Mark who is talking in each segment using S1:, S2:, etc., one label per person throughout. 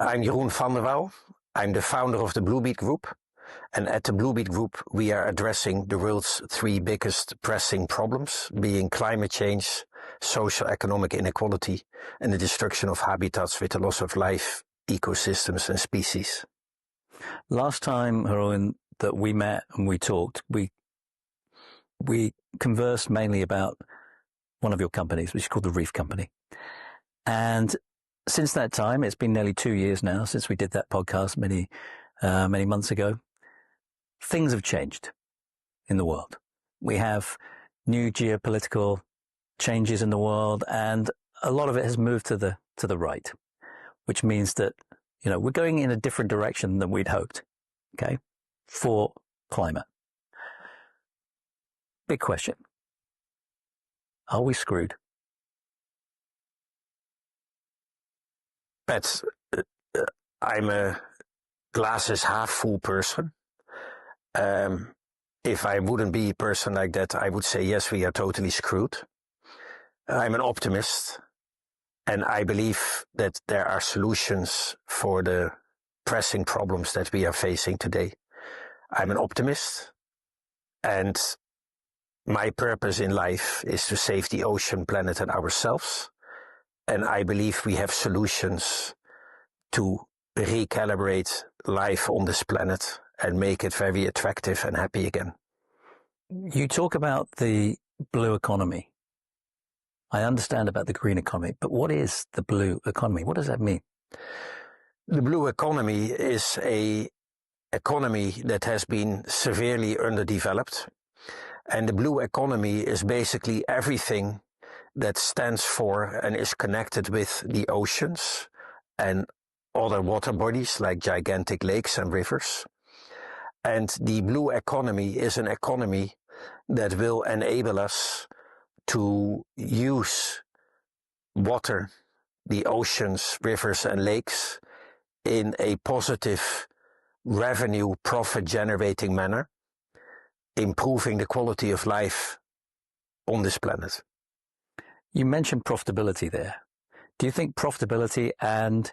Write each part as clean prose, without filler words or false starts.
S1: I'm Jeroen van der Waal. I'm the founder of the BlueBeat Group. And at the BlueBeat Group, we are addressing the world's three biggest pressing problems, being climate change, social economic inequality, and the destruction of habitats with the loss of life, ecosystems, and species.
S2: Last time, Jeroen, that we met and we talked, we conversed mainly about one of your companies, which is called the Reef Company. And since that time, it's been nearly 2 years now since we did that podcast many months ago. Things have changed in the world. We have new geopolitical changes in the world, and a lot of it has moved to the right, which means that, we're going in a different direction than we'd hoped, okay, for climate. Big question. Are we screwed?
S1: But I'm a glasses half full person. If I wouldn't be a person like that, I would say, yes, we are totally screwed. I'm an optimist, and I believe that there are solutions for the pressing problems that we are facing today. I'm an optimist, and my purpose in life is to save the ocean, planet, and ourselves. And I believe we have solutions to recalibrate life on this planet and make it very attractive and happy again.
S2: You talk about the blue economy. I understand about the green economy, but what is the blue economy? What does that mean?
S1: The blue economy is an economy that has been severely underdeveloped. And the blue economy is basically everything that stands for and is connected with the oceans and other water bodies like gigantic lakes and rivers. And the blue economy is an economy that will enable us to use water, the oceans, rivers and lakes in a positive revenue profit generating manner, improving the quality of life on this planet.
S2: You mentioned profitability there. Do you think profitability and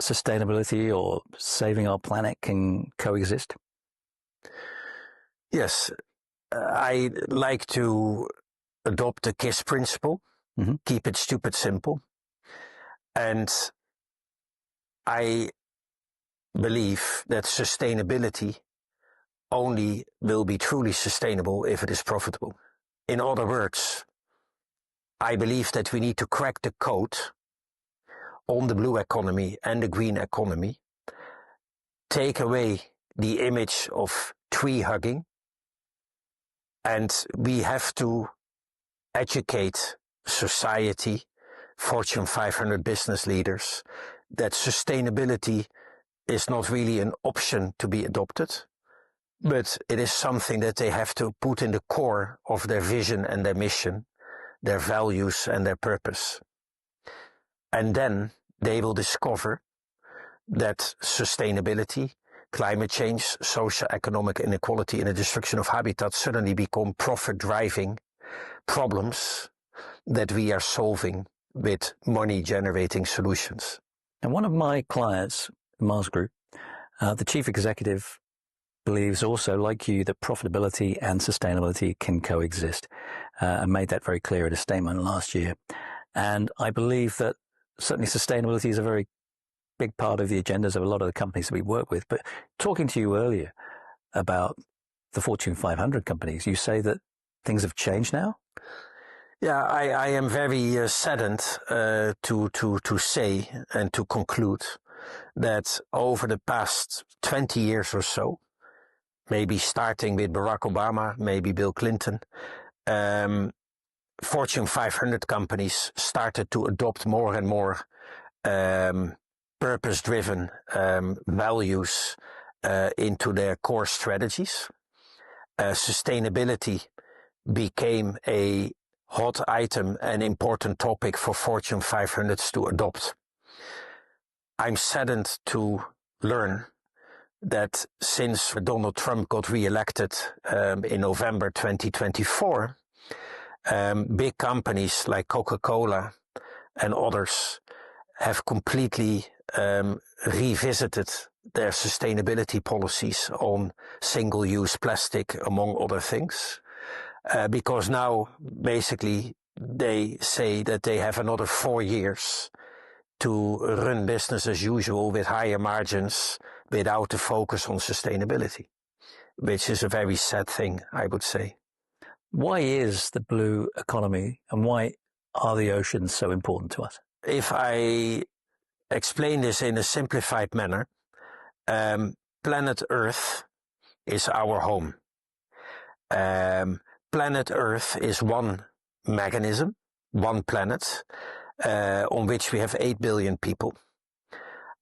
S2: sustainability or saving our planet can coexist?
S1: Yes. I like to adopt the KISS principle, keep it stupid simple. And I believe that sustainability only will be truly sustainable if it is profitable. In other words, I believe that we need to crack the code on the blue economy and the green economy, take away the image of tree hugging, and we have to educate society, Fortune 500 business leaders, that sustainability is not really an option to be adopted, but it is something that they have to put in the core of their vision and their mission, their values and their purpose. And then they will discover that sustainability, climate change, social economic inequality, and the destruction of habitats suddenly become profit-driving problems that we are solving with money-generating solutions.
S2: And one of my clients, Mars Group, the chief executive, believes also, like you, that profitability and sustainability can coexist, and made that very clear in a statement last year. And I believe that certainly sustainability is a very big part of the agendas of a lot of the companies that we work with. But talking to you earlier about the Fortune 500 companies, you say that things have changed now?
S1: Yeah, I am very saddened to say and to conclude that over the past 20 years or so, maybe starting with Barack Obama, maybe Bill Clinton, Fortune 500 companies started to adopt more and more purpose-driven values into their core strategies. Sustainability became a hot item and important topic for Fortune 500s to adopt. I'm saddened to learn that since Donald Trump got re-elected in November 2024, big companies like Coca-Cola and others have completely revisited their sustainability policies on single-use plastic, among other things, because now basically they say that they have another 4 years to run business as usual with higher margins without the focus on sustainability, which is a very sad thing, I would say.
S2: Why is the blue economy and why are the oceans so important to us?
S1: If I explain this in a simplified manner, planet Earth is our home. Planet Earth is one mechanism, one planet, on which we have 8 billion people.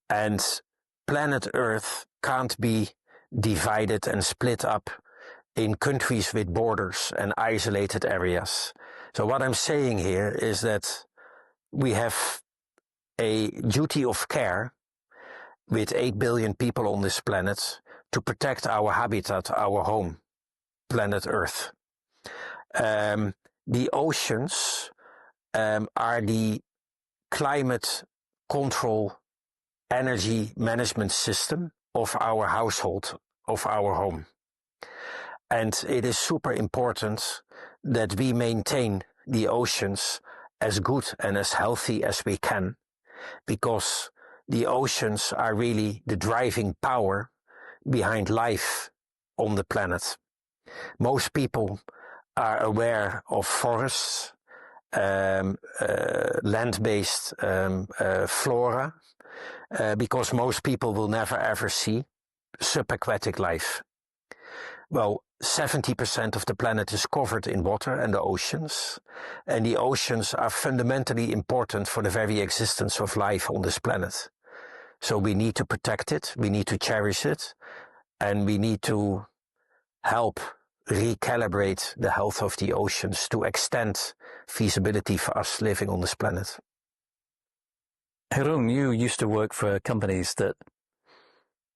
S1: And planet Earth can't be divided and split up in countries with borders and isolated areas. So what I'm saying here is that we have a duty of care with 8 billion people on this planet to protect our habitat, our home, planet Earth. The oceans are the climate control energy management system of our household, of our home. And it is super important that we maintain the oceans as good and as healthy as we can, because the oceans are really the driving power behind life on the planet. Most people are aware of forests, land-based flora, because most people will never ever see subaquatic life. Well, 70% of the planet is covered in water and the oceans, and the oceans are fundamentally important for the very existence of life on this planet. So we need to protect it, we need to cherish it, and we need to help recalibrate the health of the oceans to extend feasibility for us living on this planet.
S2: Jeroen, you used to work for companies that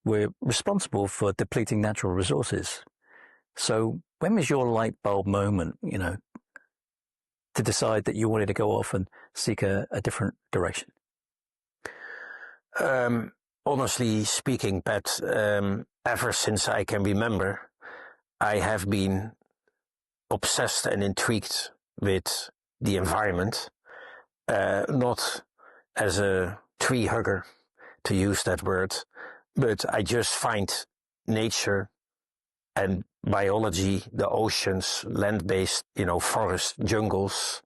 S2: were responsible for depleting natural resources. So when was your light bulb moment, to decide that you wanted to go off and seek a different direction?
S1: Honestly speaking, Pat, ever since I can remember, I have been obsessed and intrigued with the environment, not as a tree hugger, to use that word, but I just find nature and biology, the oceans, land-based, forests, jungles,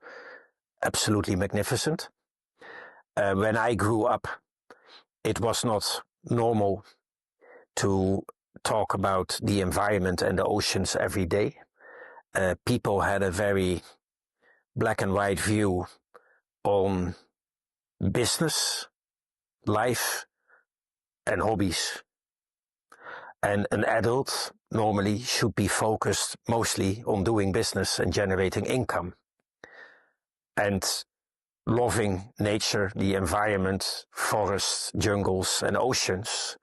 S1: absolutely magnificent. When I grew up, it was not normal to talk about the environment and the oceans every day. People had a very black and white view on business, life, and hobbies. And an adult normally should be focused mostly on doing business and generating income. And loving nature, the environment, forests, jungles, and oceans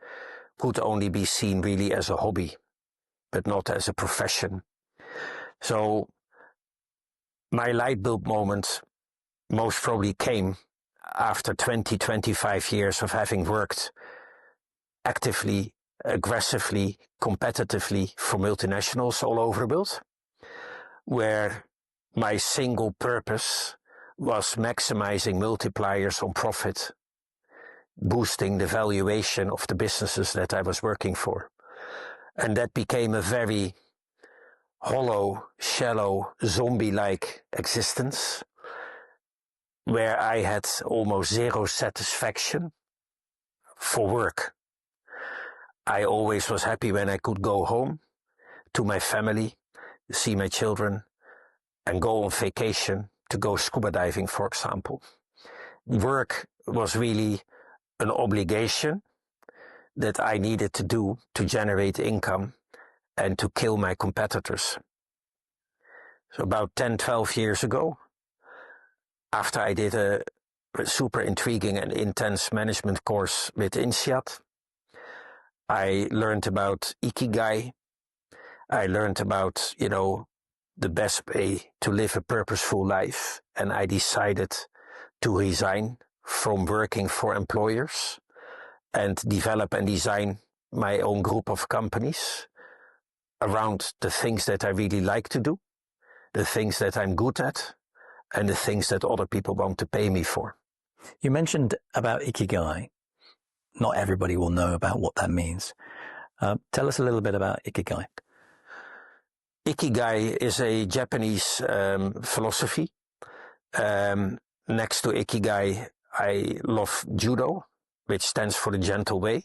S1: could only be seen really as a hobby, but not as a profession. So my light bulb moment most probably came after 25 years of having worked actively, aggressively, competitively for multinationals all over the world, where my single purpose was maximizing multipliers on profit, boosting the valuation of the businesses that I was working for. And that became a very hollow, shallow, zombie-like existence, where I had almost zero satisfaction for work. I always was happy when I could go home to my family, see my children, and go on vacation to go scuba diving, for example. Work was really an obligation that I needed to do to generate income and to kill my competitors. So about 10, 12 years ago, after I did a super intriguing and intense management course with INSEAD, I learned about Ikigai. I learned about, the best way to live a purposeful life. And I decided to resign from working for employers and develop and design my own group of companies around the things that I really like to do, the things that I'm good at, and the things that other people want to pay me for.
S2: You mentioned about Ikigai. Not everybody will know about what that means. Tell us a little bit about Ikigai.
S1: Ikigai is a Japanese philosophy. Next to Ikigai, I love Judo, which stands for the gentle way.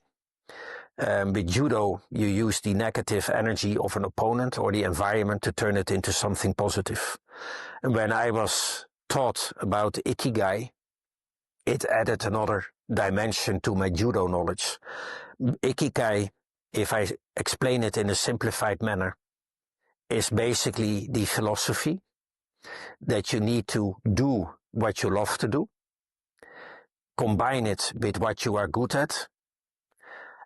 S1: With Judo, you use the negative energy of an opponent or the environment to turn it into something positive. And when I was taught about Ikigai, it added another dimension to my Judo knowledge. Ikigai, if I explain it in a simplified manner, is basically the philosophy that you need to do what you love to do, combine it with what you are good at,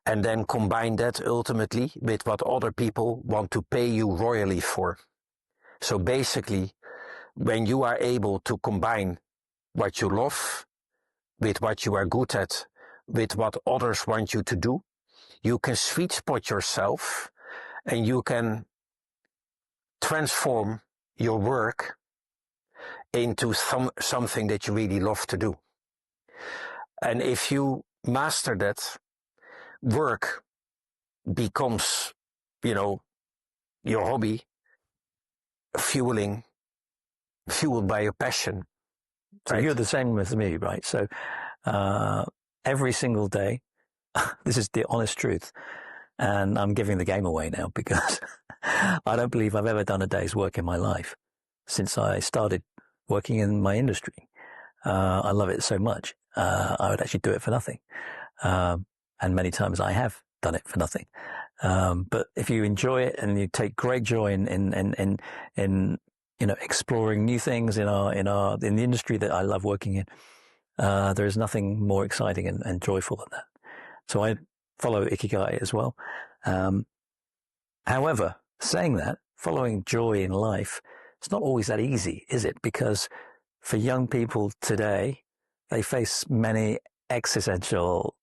S1: and then combine that ultimately with what other people want to pay you royally for. So basically, when you are able to combine what you love with what you are good at, with what others want you to do, you can sweet spot yourself and you can transform your work into something that you really love to do. And if you master that, work becomes, your hobby, fueled by your passion.
S2: So
S1: right?
S2: You're the same with me, right? So every single day, this is the honest truth, and I'm giving the game away now because I don't believe I've ever done a day's work in my life since I started working in my industry. I love it so much. I would actually do it for nothing. And many times I have done it for nothing. But if you enjoy it and you take great joy in exploring new things in the industry that I love working in, there is nothing more exciting and joyful than that. So I follow Ikigai as well. However, saying that, following joy in life, it's not always that easy, is it? Because for young people today, they face many existential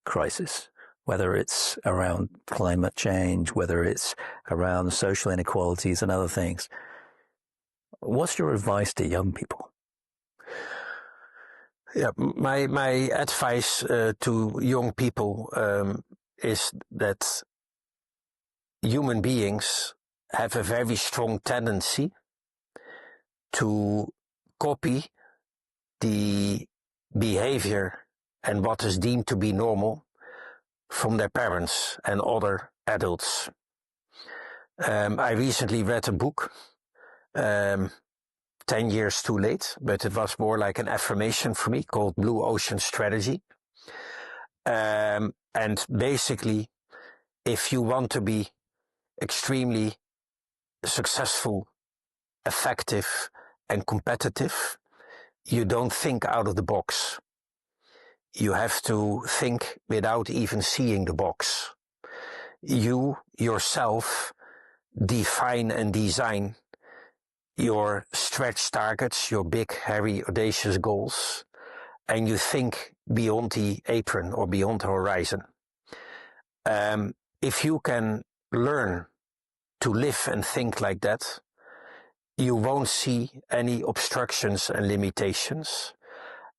S2: crises, whether it's around climate change, whether it's around social inequalities and other things. What's your advice to young people?
S1: Yeah, my advice to young people is that human beings have a very strong tendency to copy the behavior and what is deemed to be normal from their parents and other adults. I recently read a book, 10 years too late, but it was more like an affirmation for me, called Blue Ocean Strategy. And basically, if you want to be extremely successful, effective, and competitive, you don't think out of the box. You have to think without even seeing the box. You yourself define and design your stretch targets, your big, hairy, audacious goals, and you think beyond the apron or beyond the horizon. If you can learn to live and think like that, you won't see any obstructions and limitations,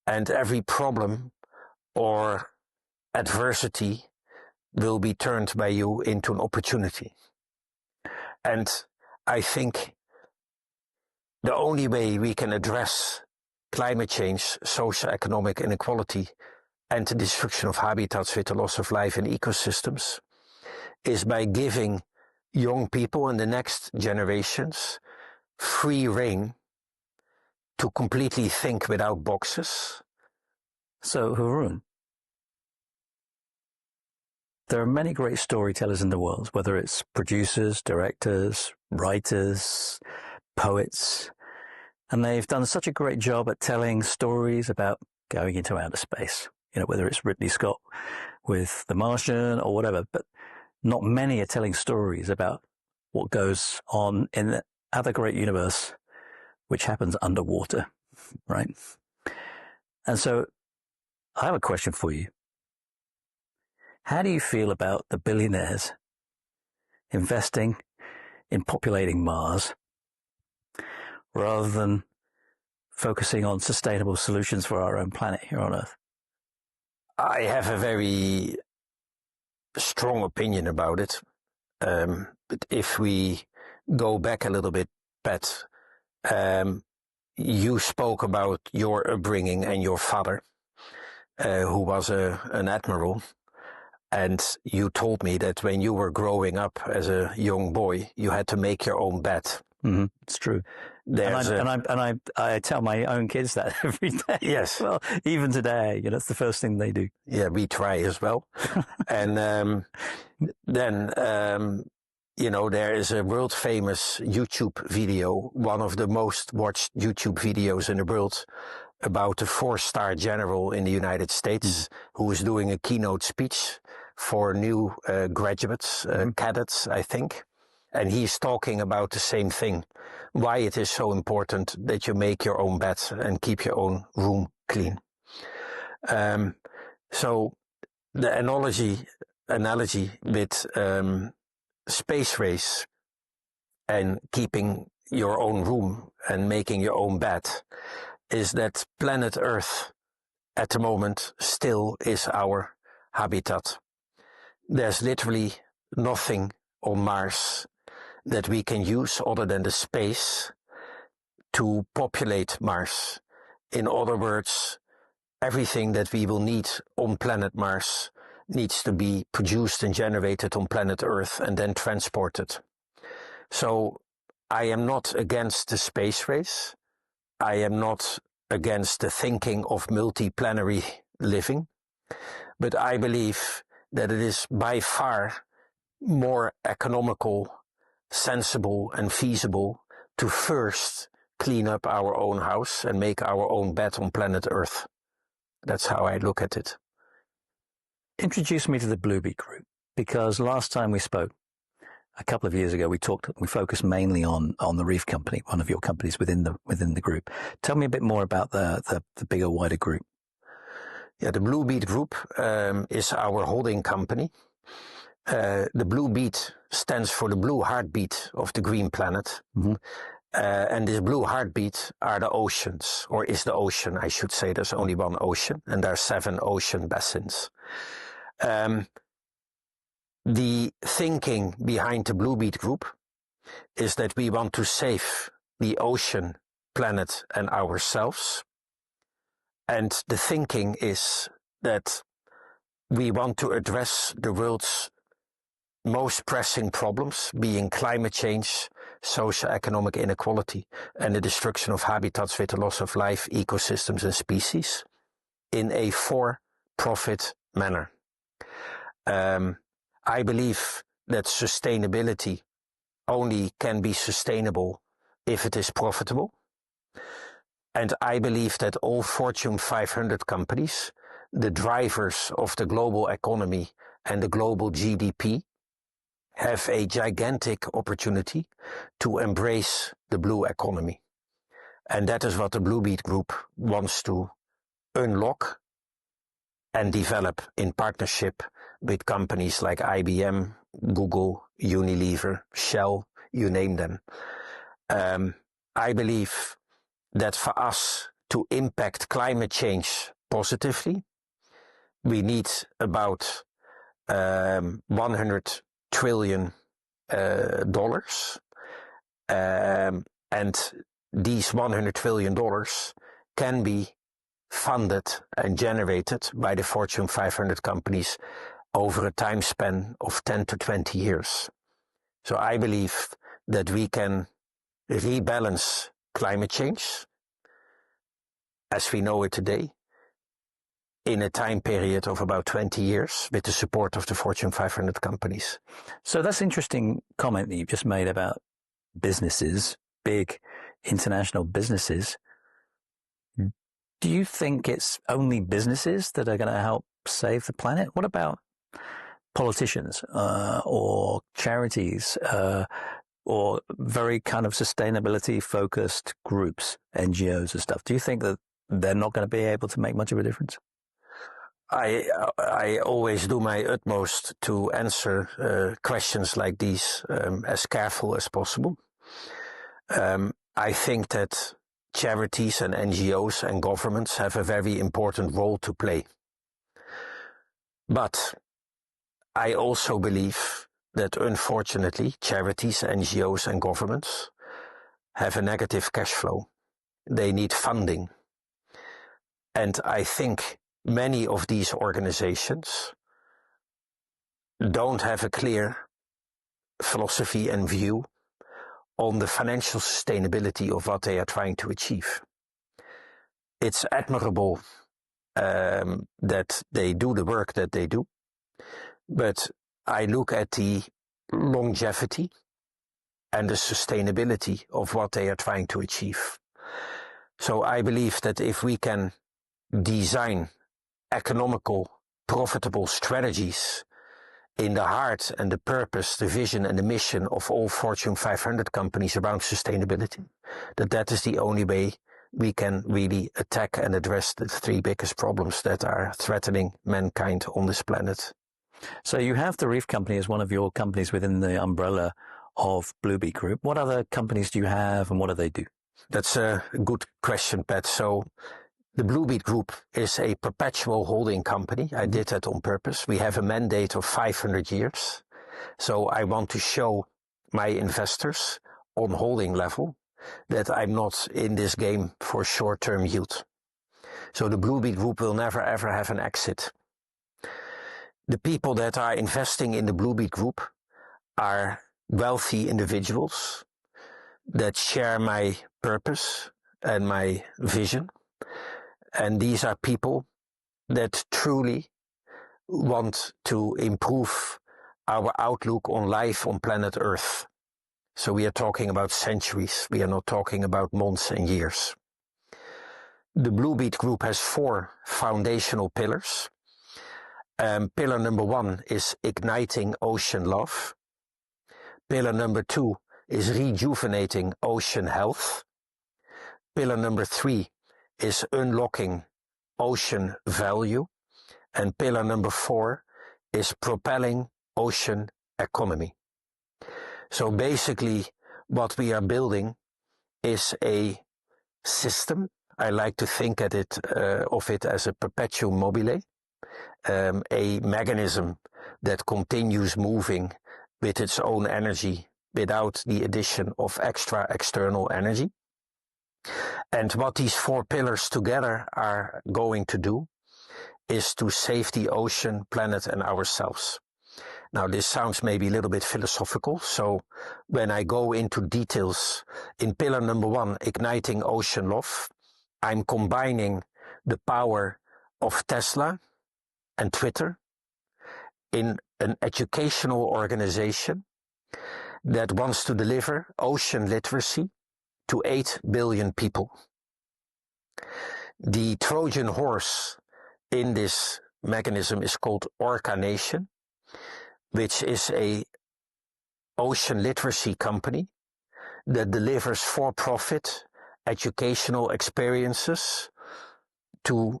S1: and every problem or adversity will be turned by you into an opportunity. And I think the only way we can address climate change, socio-economic inequality, and the destruction of habitats with the loss of life in ecosystems is by giving young people and the next generations free rein to completely think without boxes.
S2: So, Jeroen, there are many great storytellers in the world, whether it's producers, directors, writers, poets, and they've done such a great job at telling stories about going into outer space, whether it's Ridley Scott with The Martian or whatever, but not many are telling stories about what goes on in the other great universe, which happens underwater, right? And so I have a question for you. How do you feel about the billionaires investing in populating Mars rather than focusing on sustainable solutions for our own planet here on Earth?
S1: I have a very strong opinion about it. But if we go back a little bit, Pat, you spoke about your upbringing and your father, who was an admiral. And you told me that when you were growing up as a young boy, you had to make your own bed.
S2: Mm-hmm. It's true. I tell my own kids that every day.
S1: Yes.
S2: Well, even today, that's the first thing they do.
S1: Yeah, we try as well. And then, there is a world famous YouTube video, one of the most watched YouTube videos in the world, about a 4-star general in the United States who was doing a keynote speech for new graduates, cadets, I think. And he's talking about the same thing, why it is so important that you make your own bed and keep your own room clean. So the analogy with space race and keeping your own room and making your own bed is that planet Earth at the moment still is our habitat. There's literally nothing on Mars that we can use other than the space to populate Mars. In other words, everything that we will need on planet Mars needs to be produced and generated on planet Earth and then transported. So I am not against the space race. I am not against the thinking of multiplanetary living, but I believe that it is by far more economical, sensible and feasible to first clean up our own house and make our own bed on planet Earth. That's how I look at it.
S2: Introduce me to the BlueBeat Group, because last time we spoke, a couple of years ago, we focused mainly on the Reef Company, one of your companies within the group. Tell me a bit more about the bigger, wider group.
S1: Yeah, the BlueBeat Group is our holding company. The BlueBeat stands for the blue heartbeat of the green planet. Mm-hmm. And this blue heartbeat are the oceans, or is the ocean, I should say. There's only one ocean, and there are 7 ocean basins. The thinking behind the BlueBeat Group is that we want to save the ocean, planet, and ourselves. And the thinking is that we want to address the world's most pressing problems, being climate change, socio-economic inequality, and the destruction of habitats with the loss of life, ecosystems, and species, in a for-profit manner. I believe that sustainability only can be sustainable if it is profitable. And I believe that all Fortune 500 companies, the drivers of the global economy and the global GDP, have a gigantic opportunity to embrace the blue economy. And that is what the BlueBeat Group wants to unlock and develop in partnership with companies like IBM, Google, Unilever, Shell, you name them. I believe that for us to impact climate change positively, we need about $100 trillion. And these $100 trillion can be funded and generated by the Fortune 500 companies over a time span of 10 to 20 years. So I believe that we can rebalance climate change as we know it today in a time period of about 20 years with the support of the Fortune 500 companies.
S2: So that's an interesting comment that you've just made about businesses, big international businesses. Do you think it's only businesses that are going to help save the planet? What about politicians or charities or very kind of sustainability focused groups, NGOs and stuff? Do you think that they're not going to be able to make much of a difference?
S1: I always do my utmost to answer questions like these as careful as possible. I think that charities and NGOs and governments have a very important role to play. But I also believe that unfortunately charities, NGOs and governments have a negative cash flow. They need funding. And I think many of these organizations don't have a clear philosophy and view on the financial sustainability of what they are trying to achieve. It's admirable that they do the work that they do, but I look at the longevity and the sustainability of what they are trying to achieve. So I believe that if we can design economical, profitable strategies in the heart and the purpose, the vision and the mission of all Fortune 500 companies around sustainability, that is the only way we can really attack and address the three biggest problems that are threatening mankind on this planet.
S2: So you have the Reef Company as one of your companies within the umbrella of BlueBeat Group. What other companies do you have and what do they do?
S1: That's a good question, Pat. So the BlueBeat Group is a perpetual holding company. I did that on purpose. We have a mandate of 500 years. So I want to show my investors on holding level that I'm not in this game for short-term yield. So the BlueBeat Group will never ever have an exit. The people that are investing in the BlueBeat Group are wealthy individuals that share my purpose and my vision. And these are people that truly want to improve our outlook on life on planet Earth. So we are talking about centuries. We are not talking about months and years. The BlueBeat Group has 4 foundational pillars. Pillar number 1 is igniting ocean love. Pillar number 2 is rejuvenating ocean health. Pillar number 3 is unlocking ocean value. And pillar number 4 is propelling ocean economy. So basically what we are building is a system. I like to think of it as a perpetuum mobile, a mechanism that continues moving with its own energy without the addition of extra external energy. And what these 4 pillars together are going to do is to save the ocean, planet and ourselves. Now this sounds maybe a little bit philosophical, so when I go into details in pillar number 1, igniting ocean love, I'm combining the power of Tesla and Twitter in an educational organization that wants to deliver ocean literacy to 8 billion people. The Trojan horse in this mechanism is called OrcaNation, which is a ocean literacy company that delivers for-profit educational experiences to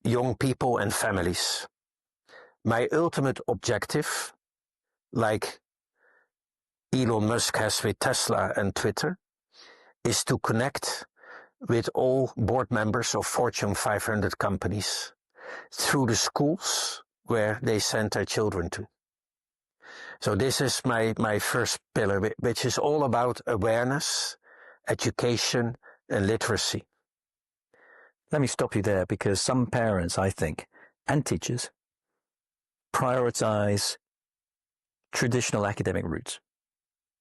S1: young people and families. My ultimate objective, like Elon Musk has with Tesla and Twitter, is to connect with all board members of Fortune 500 companies through the schools where they send their children to. So this is my first pillar, which is all about awareness, education, and literacy.
S2: Let me stop you there because some parents, I think, and teachers prioritize traditional academic routes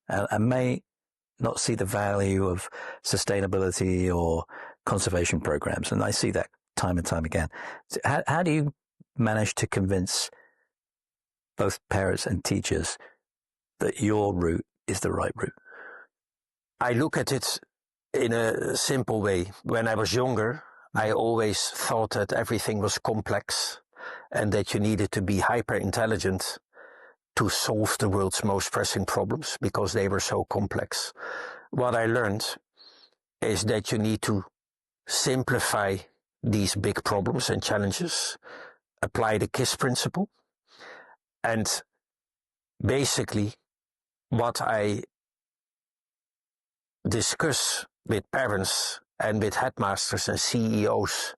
S2: and may not see the value of sustainability or conservation programs. And I see that time and time again. So how do you manage to convince both parents and teachers that your route is the right route?
S1: I look at it in a simple way. When I was younger, I always thought that everything was complex and that you needed to be hyper intelligent to solve the world's most pressing problems because they were so complex. What I learned is that you need to simplify these big problems and challenges apply the KISS principle. And basically, what I discuss with parents and with headmasters and CEOs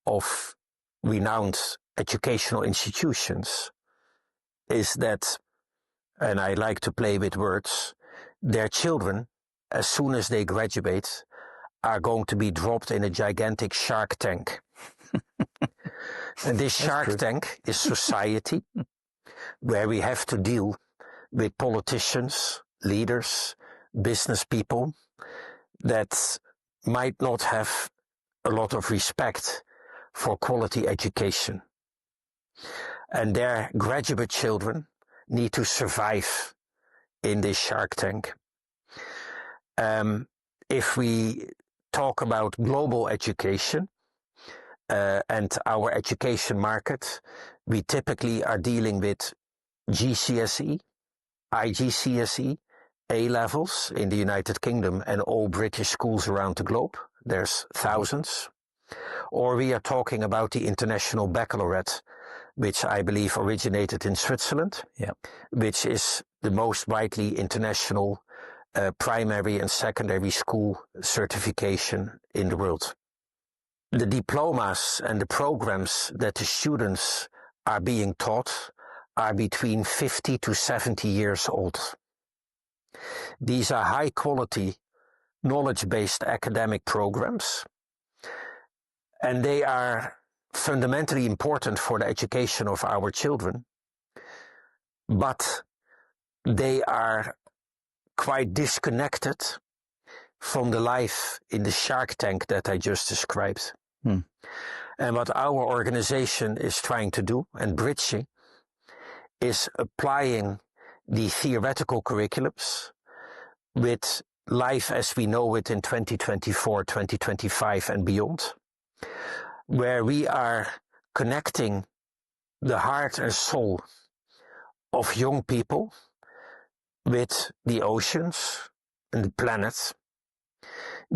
S1: of renowned educational institutions is that, and I like to play with words, their children, as soon as they graduate, are going to be dropped in a gigantic shark tank. And this shark tank is society, where we have to deal with politicians, leaders, business people that might not have a lot of respect for quality education. And their graduate children need to survive in this shark tank. If we talk about global education and our education market, we typically are dealing with GCSE, IGCSE, A-levels in the United Kingdom and all British schools around the globe. There's thousands. Or we are talking about the International Baccalaureate, which I believe originated in Switzerland, which is the most widely international primary and secondary school certification in the world. The diplomas and the programs that the students are being taught are between 50 to 70 years old. These are high quality, knowledge-based academic programs, and they are fundamentally important for the education of our children, but they are quite disconnected from the life in the shark tank that I just described. And what our organization is trying to do and bridging is applying the theoretical curriculums with life as we know it in 2024, 2025 and beyond, where we are connecting the heart and soul of young people with the oceans and the planet,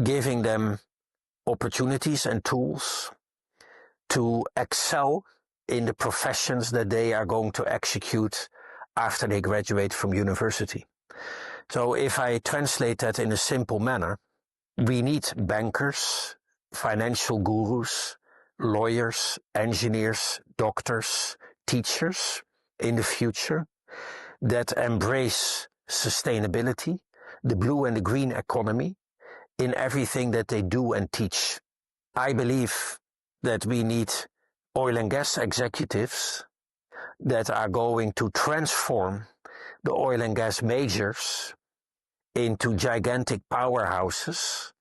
S1: giving them opportunities and tools to excel in the professions that they are going to execute after they graduate from university. So if I translate that in a simple manner, we need bankers, financial gurus, lawyers, engineers, doctors, teachers in the future that embrace sustainability, the blue and the green economy in everything that they do and teach. I believe that we need oil and gas executives that are going to transform the oil and gas majors into gigantic powerhouses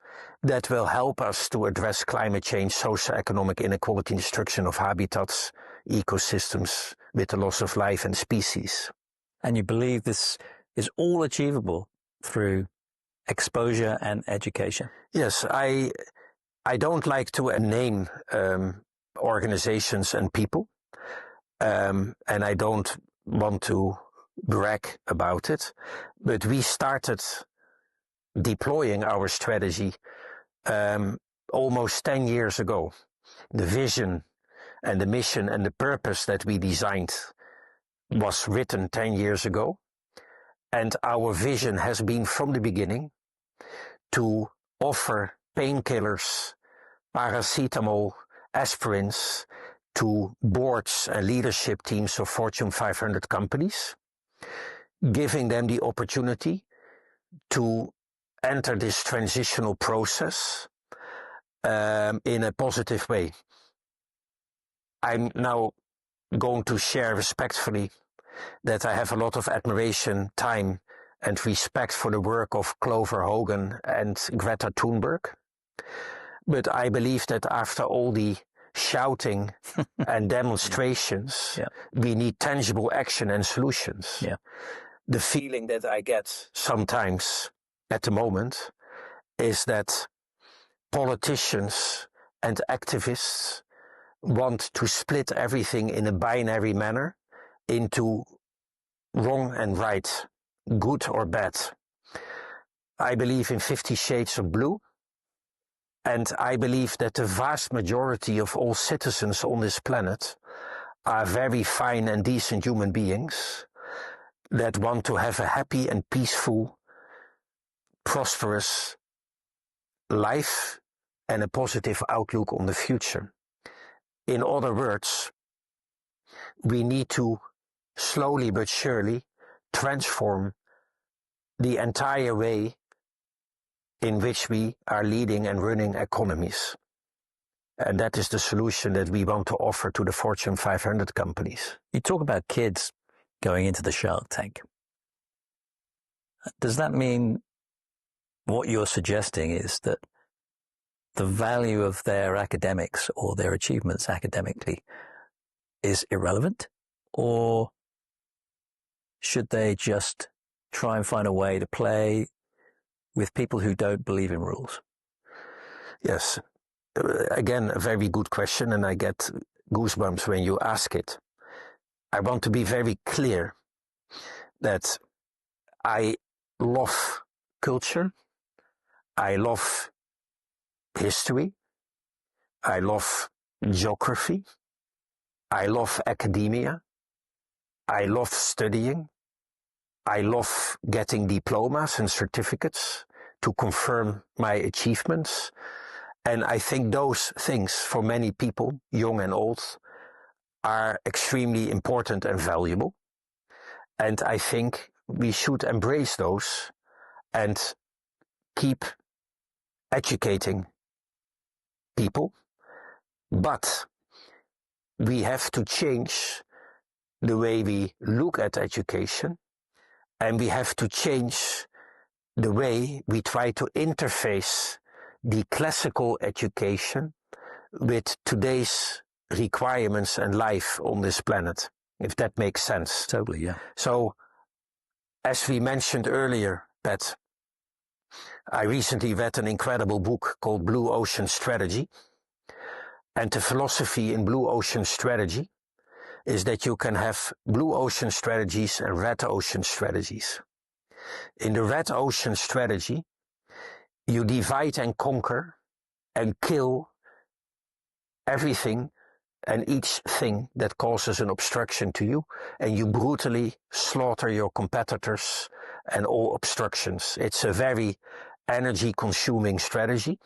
S1: that will help us to address climate change, socioeconomic inequality, destruction of habitats, ecosystems with the loss of life and species.
S2: And you believe this is all achievable through exposure and education?
S1: Yes, I don't like to name organizations and people, and I don't want to brag about it, but we started deploying our strategy almost 10 years ago. The vision and the mission and the purpose that we designed was written 10 years ago, and our vision has been from the beginning to offer painkillers, paracetamol, aspirins to boards and leadership teams of Fortune 500 companies, giving them the opportunity to enter this transitional process in a positive way. I'm now going to share respectfully that I have a lot of admiration, time, and respect for the work of Clover Hogan and Greta Thunberg. But I believe that after all the shouting and demonstrations, we need tangible action and solutions. The feeling that I get sometimes at the moment is that politicians and activists want to split everything in a binary manner into wrong and right, good or bad. I believe in 50 shades of blue, and I believe that the vast majority of all citizens on this planet are very fine and decent human beings that want to have a happy and peaceful, prosperous life and a positive outlook on the future. In other words, we need to slowly but surely transform the entire way in which we are leading and running economies. And that is the solution that we want to offer to the Fortune 500 companies.
S2: You talk about kids going into the Shark Tank. Does that mean what you're suggesting is that the value of their academics or their achievements academically is irrelevant? Or should they just try and find a way to play with people who don't believe in rules?
S1: Yes. Again, a very good question, and I get goosebumps when you ask it. I want to be very clear that I love culture, I love history, I love geography, I love academia, I love studying, I love getting diplomas and certificates to confirm my achievements. And I think those things, for many people, young and old, are extremely important and valuable. And I think we should embrace those and keep educating people. But we have to change the way we look at education, and we have to change the way we try to interface the classical education with today's requirements and life on this planet, if that makes sense.
S2: Totally, yeah.
S1: So, as we mentioned earlier, Pat, I recently read an incredible book called Blue Ocean Strategy. And the philosophy in Blue Ocean Strategy is that you can have blue ocean strategies and red ocean strategies. In the red ocean strategy, you divide and conquer and kill everything and each thing that causes an obstruction to you, and you brutally slaughter your competitors and all obstructions. It's a very energy-consuming strategy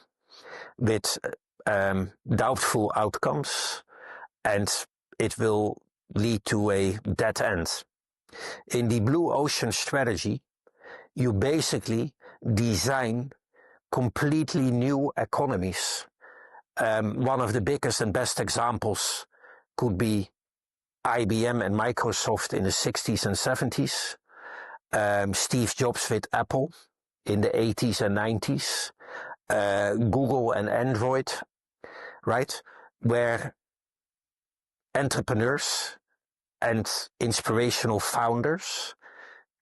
S1: with doubtful outcomes, and it will lead to a dead end. In the blue ocean strategy, you basically design completely new economies. One of the biggest and best examples could be IBM and Microsoft in the 60s and 70s, Steve Jobs with Apple in the 80s and 90s, Google and Android, right? Where entrepreneurs and inspirational founders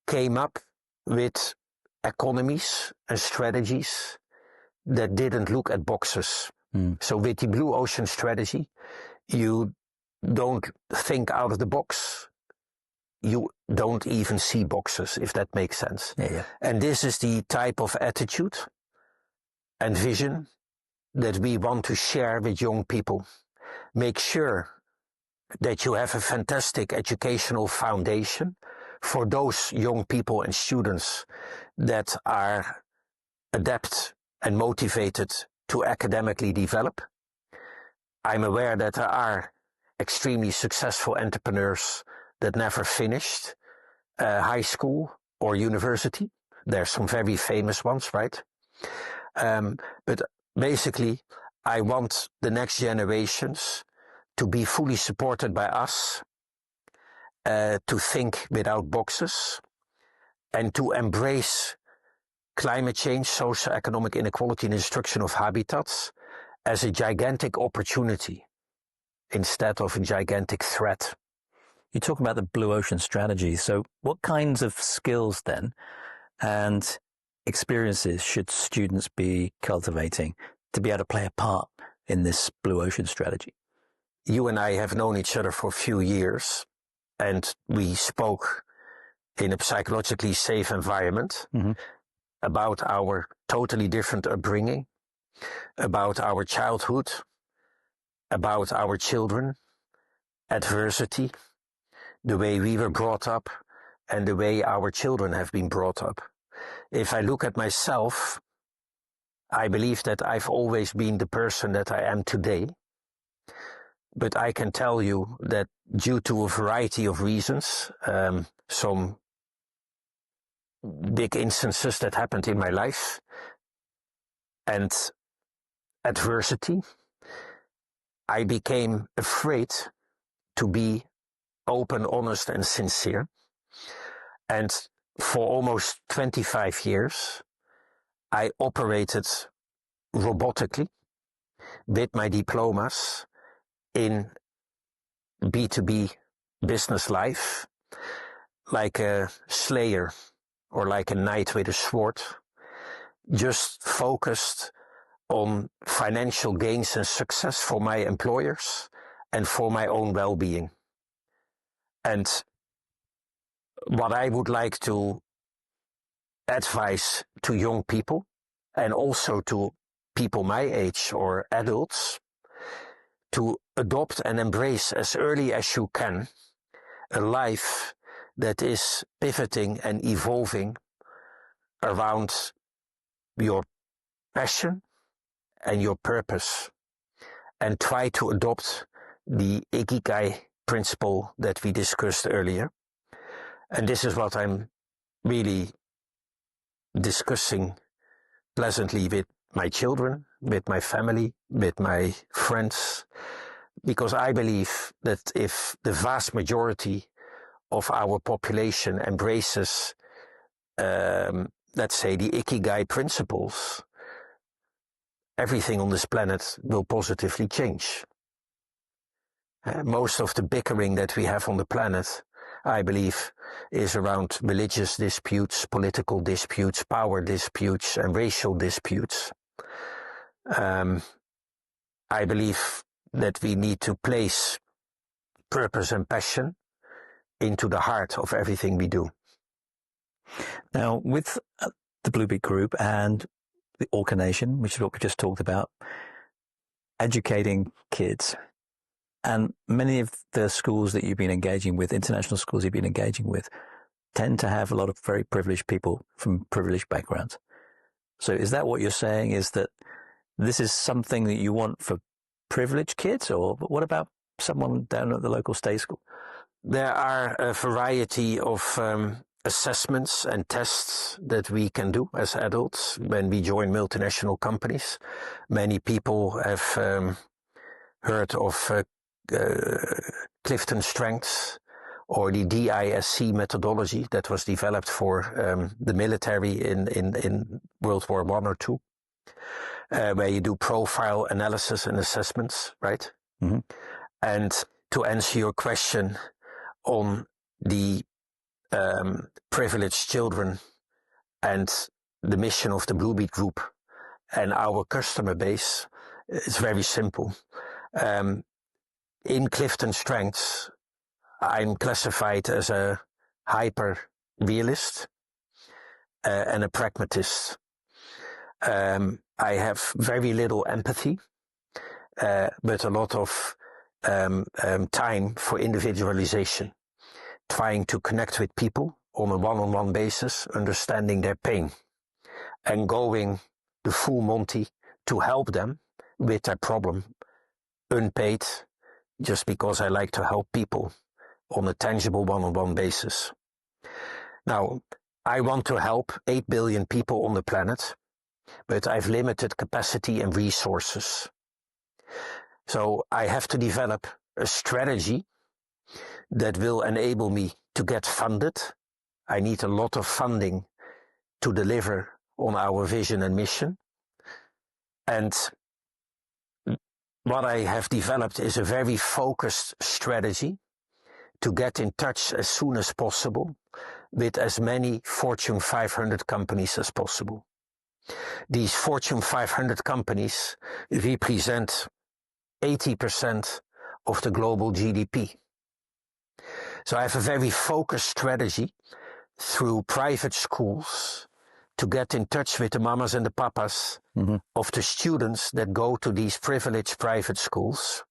S1: came up with economies and strategies that didn't look at boxes. So with the blue ocean strategy, you don't think out of the box. You don't even see boxes, if that makes sense.
S2: Yeah.
S1: And this is the type of attitude and vision that we want to share with young people. Make sure that you have a fantastic educational foundation for those young people and students that are adept and motivated to academically develop. I'm aware that there are extremely successful entrepreneurs that never finished high school or university. There's some very famous ones, right? But basically, I want the next generations to be fully supported by us, to think without boxes, and to embrace climate change, socio-economic inequality, and destruction of habitats as a gigantic opportunity instead of a gigantic threat.
S2: You talk about the blue ocean strategy. So what kinds of skills then and experiences should students be cultivating to be able to play a part in this blue ocean strategy?
S1: You and I have known each other for a few years, and we spoke in a psychologically safe environment about our totally different upbringing, about our childhood, about our children, adversity, the way we were brought up, and the way our children have been brought up. If I look at myself, I believe that I've always been the person that I am today. But I can tell you that due to a variety of reasons, some big instances that happened in my life, and adversity, I became afraid to be open, honest, and sincere. And for almost 25 years, I operated robotically with my diplomas in B2B business life, like a slayer or like a knight with a sword, just focused on financial gains and success for my employers and for my own well-being. And what I would like to advise to young people and also to people my age or adults to adopt and embrace as early as you can a life that is pivoting and evolving around your passion and your purpose, and try to adopt the Ikigai principle that we discussed earlier. And this is what I'm really discussing pleasantly with my children, with my family, with my friends, because I believe that if the vast majority of our population embraces, let's say, the Ikigai principles, everything on this planet will positively change. Most of the bickering that we have on the planet, I believe, is around religious disputes, political disputes, power disputes, and racial disputes. I believe that we need to place purpose and passion into the heart of everything we do.
S2: Now, with the BlueBeat Group and the OrcaNation, which is what we just talked about, educating kids, and many of the schools that you've been engaging with, international schools you've been engaging with, tend to have a lot of very privileged people from privileged backgrounds. So is that what you're saying, is that this is something that you want for privileged kids, or what about someone down at the local state school?
S1: There are a variety of assessments and tests that we can do as adults when we join multinational companies. Many people have heard of Clifton Strengths or the DISC methodology that was developed for the military in World War I or II, where you do profile analysis and assessments, right? Mm-hmm. And to answer your question on the privileged children and the mission of the BlueBeat Group and our customer base, it's very simple. In Clifton Strengths, I'm classified as a hyper realist and a pragmatist. I have very little empathy, but a lot of time for individualization, trying to connect with people on a one-on-one basis, understanding their pain, and going the full Monty to help them with their problem, unpaid, just because I like to help people on a tangible one-on-one basis. Now, I want to help 8 billion people on the planet, but I've limited capacity and resources. So I have to develop a strategy that will enable me to get funded. I need a lot of funding to deliver on our vision and mission. And what I have developed is a very focused strategy to get in touch as soon as possible with as many Fortune 500 companies as possible. These Fortune 500 companies represent 80% of the global GDP. So I have a very focused strategy through private schools to get in touch with the mamas and the papas of the students that go to these privileged private schools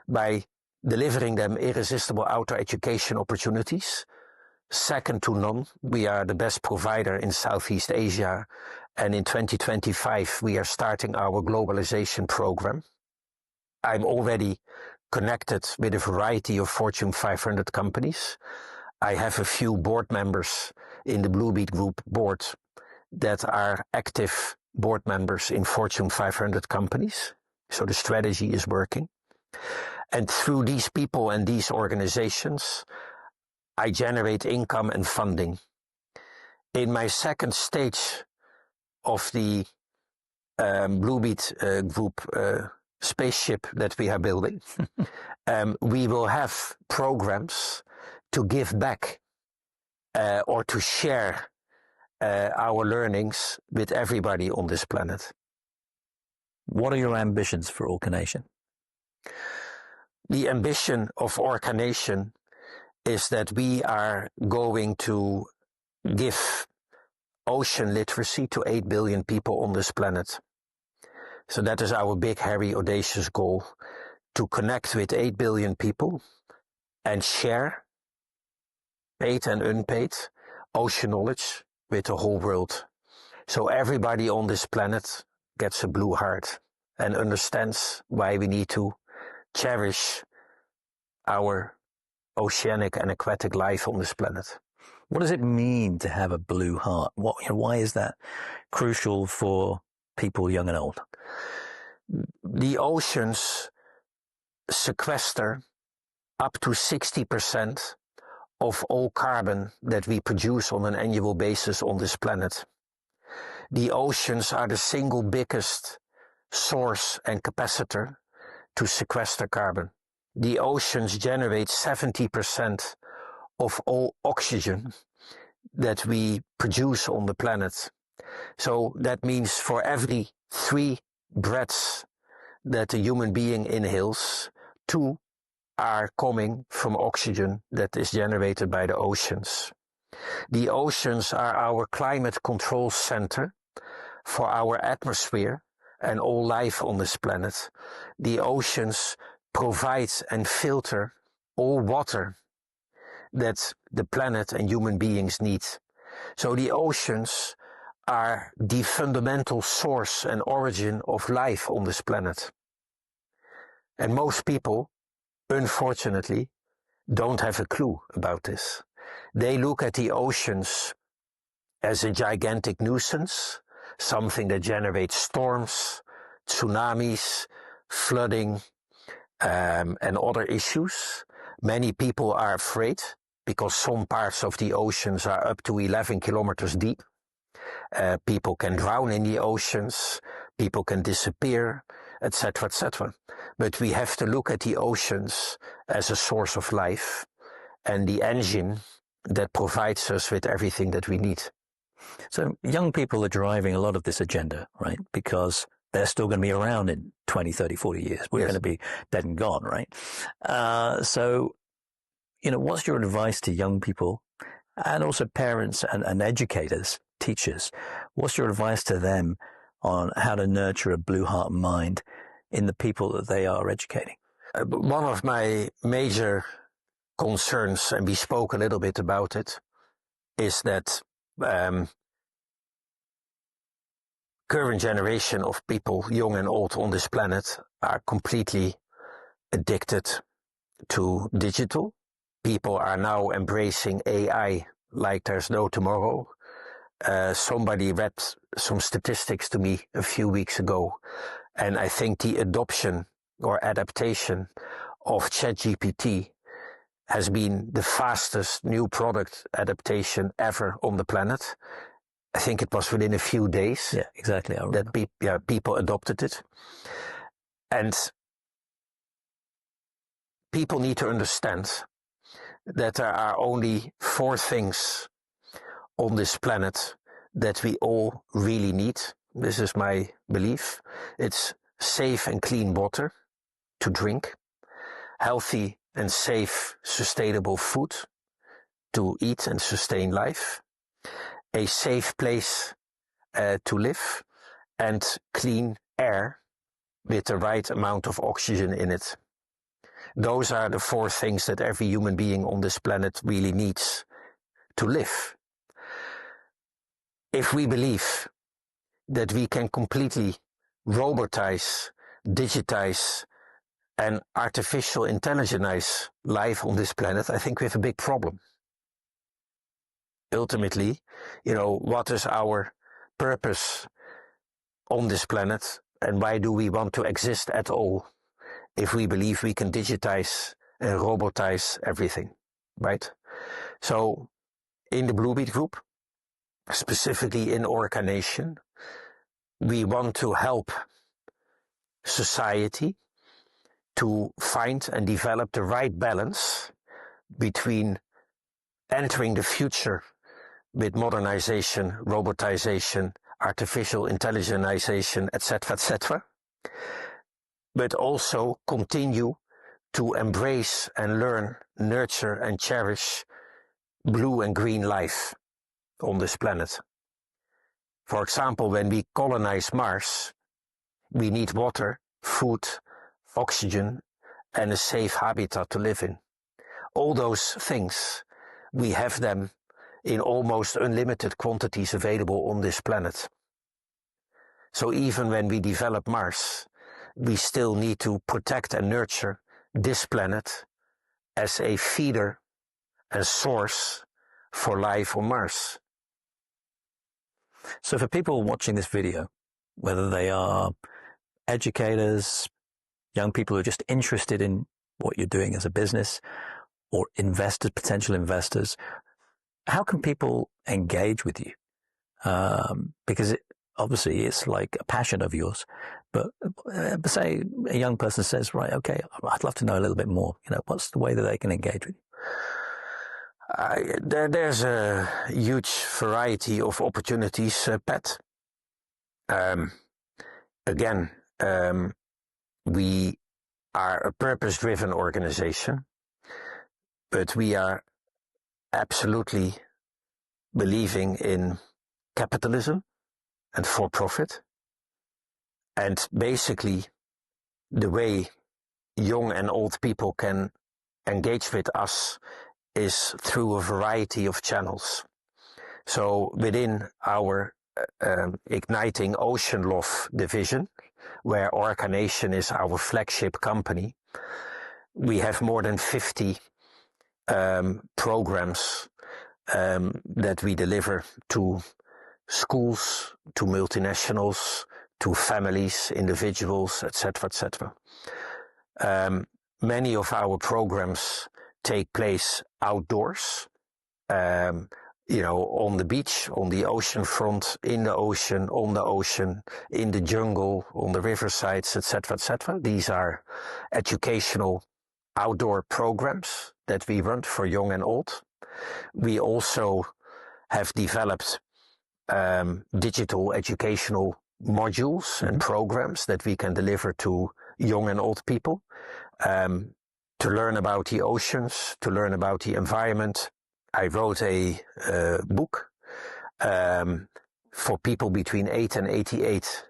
S1: by delivering them irresistible outdoor education opportunities. Second to none, we are the best provider in Southeast Asia, and in 2025 we are starting our globalization program. I'm already connected with a variety of Fortune 500 companies. I have a few board members in the BlueBeat Group board that are active board members in Fortune 500 companies. So the strategy is working. And through these people and these organizations, I generate income and funding. In my second stage of the BlueBeat Group spaceship that we are building, we will have programs to give back or to share our learnings with everybody on this planet.
S2: What are your ambitions for OrcaNation?
S1: The ambition of OrcaNation is that we are going to give ocean literacy to 8 billion people on this planet. So that is our big, hairy, audacious goal, to connect with 8 billion people and share, paid and unpaid, ocean knowledge with the whole world. So everybody on this planet gets a blue heart and understands why we need to cherish our oceanic and aquatic life on this planet.
S2: What does it mean to have a blue heart? Why is that crucial for people young and old?
S1: The oceans sequester up to 60% of all carbon that we produce on an annual basis on this planet. The oceans are the single biggest source and capacitor to sequester carbon. The oceans generate 70% of all oxygen that we produce on the planet. So that means for every 3 breaths that a human being inhales, 2 are coming from oxygen that is generated by the oceans. The oceans are our climate control center for our atmosphere and all life on this planet. The oceans provide and filter all water that the planet and human beings need. So the oceans are the fundamental source and origin of life on this planet. And most people, unfortunately, don't have a clue about this. They look at the oceans as a gigantic nuisance, something that generates storms, tsunamis, flooding, and other issues. Many people are afraid because some parts of the oceans are up to 11 kilometers deep. People can drown in the oceans, people can disappear, etc., etc. But we have to look at the oceans as a source of life and the engine that provides us with everything that we need.
S2: So young people are driving a lot of this agenda, right? Because they're still going to be around in 20, 30, 40 years. We're going to be dead and gone, right? So, what's your advice to young people and also parents and educators, teachers? What's your advice to them on how to nurture a blue heart mind in the people that they are educating?
S1: One of my major concerns, and we spoke a little bit about it, is that current generation of people, young and old on this planet, are completely addicted to digital. People are now embracing AI like there's no tomorrow. Somebody read some statistics to me a few weeks ago, and I think the adoption or adaptation of ChatGPT has been the fastest new product adaptation ever on the planet. I think it was within a few days.
S2: Yeah, exactly.
S1: That people adopted it. And people need to understand that there are only 4 things on this planet that we all really need. This is my belief. It's safe and clean water to drink, healthy and safe, sustainable food to eat and sustain life, a safe place to live, and clean air with the right amount of oxygen in it. Those are the 4 things that every human being on this planet really needs to live. If we believe that we can completely robotize, digitize, and artificial intelligentize life on this planet, I think we have a big problem. Ultimately, what is our purpose on this planet, and why do we want to exist at all if we believe we can digitize and robotize everything, right? So in the BlueBeat Group, specifically in OrcaNation, we want to help society to find and develop the right balance between entering the future with modernization, robotization, artificial intelligentization, etc., but also continue to embrace and learn, nurture and cherish blue and green life on this planet. For example, when we colonize Mars, we need water, food, oxygen, and a safe habitat to live in. All those things, we have them in almost unlimited quantities available on this planet. So even when we develop Mars, we still need to protect and nurture this planet as a feeder and source for life on Mars.
S2: So for people watching this video, whether they are educators, young people who are just interested in what you're doing as a business, or investors, potential investors, how can people engage with you? Because obviously it's like a passion of yours, but say a young person says, right, okay, I'd love to know a little bit more. What's the way that they can engage with you?
S1: There's a huge variety of opportunities, Pat. Again, we are a purpose-driven organization, but we are absolutely believing in capitalism and for profit. And basically, the way young and old people can engage with us is through a variety of channels. So within our Igniting Ocean Love division, where OrcaNation is our flagship company, we have more than 50 programs that we deliver to schools, to multinationals, to families, individuals, etc. Many of our programs take place outdoors, on the beach, on the ocean front, in the ocean, on the ocean, in the jungle, on the riversides, etc. These are educational outdoor programs that we run for young and old. We also have developed digital educational modules and programs that we can deliver to young and old people to learn about the oceans, to learn about the environment. I wrote a book for people between 8 and 88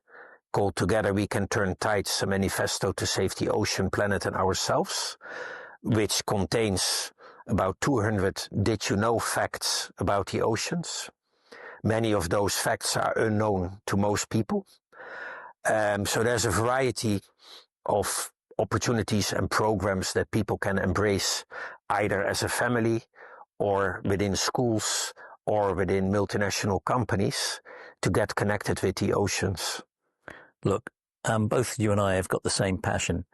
S1: called Together We Can Turn Tides, a manifesto to save the ocean, planet and ourselves, which contains about 200 did you know facts about the oceans. Many of those facts are unknown to most people. So there's a variety of opportunities and programs that people can embrace either as a family or within schools or within multinational companies to get connected with the oceans.
S2: Look, both you and I have got the same passion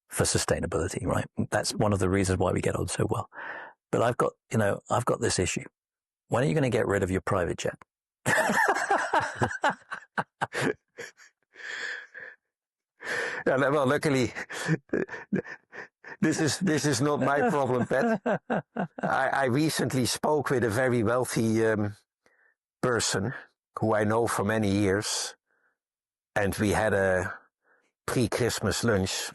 S2: for sustainability, right? That's one of the reasons why we get on so well. But I've got this issue. When are you going to get rid of your private jet?
S1: Well, luckily, this is not my problem, Pat. I recently spoke with a very wealthy person who I know for many years, and we had a pre-Christmas lunch,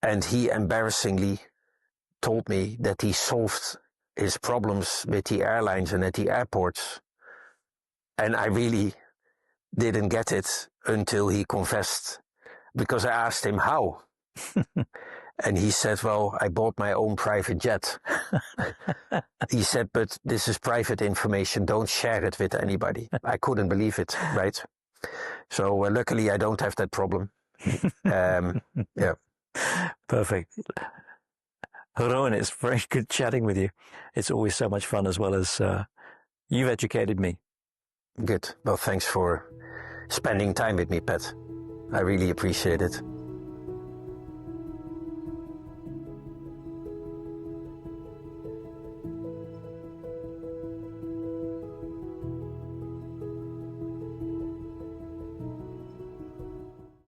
S1: and he embarrassingly told me that he solved his problems with the airlines and at the airports. And I really didn't get it until he confessed, because I asked him how. And he said, well, I bought my own private jet. He said, but this is private information. Don't share it with anybody. I couldn't believe it, right? So luckily, I don't have that problem. Yeah.
S2: Perfect. Jeroen, it's very good chatting with you. It's always so much fun, as well as you've educated me.
S1: Good. Well, thanks for spending time with me, Pat. I really appreciate it.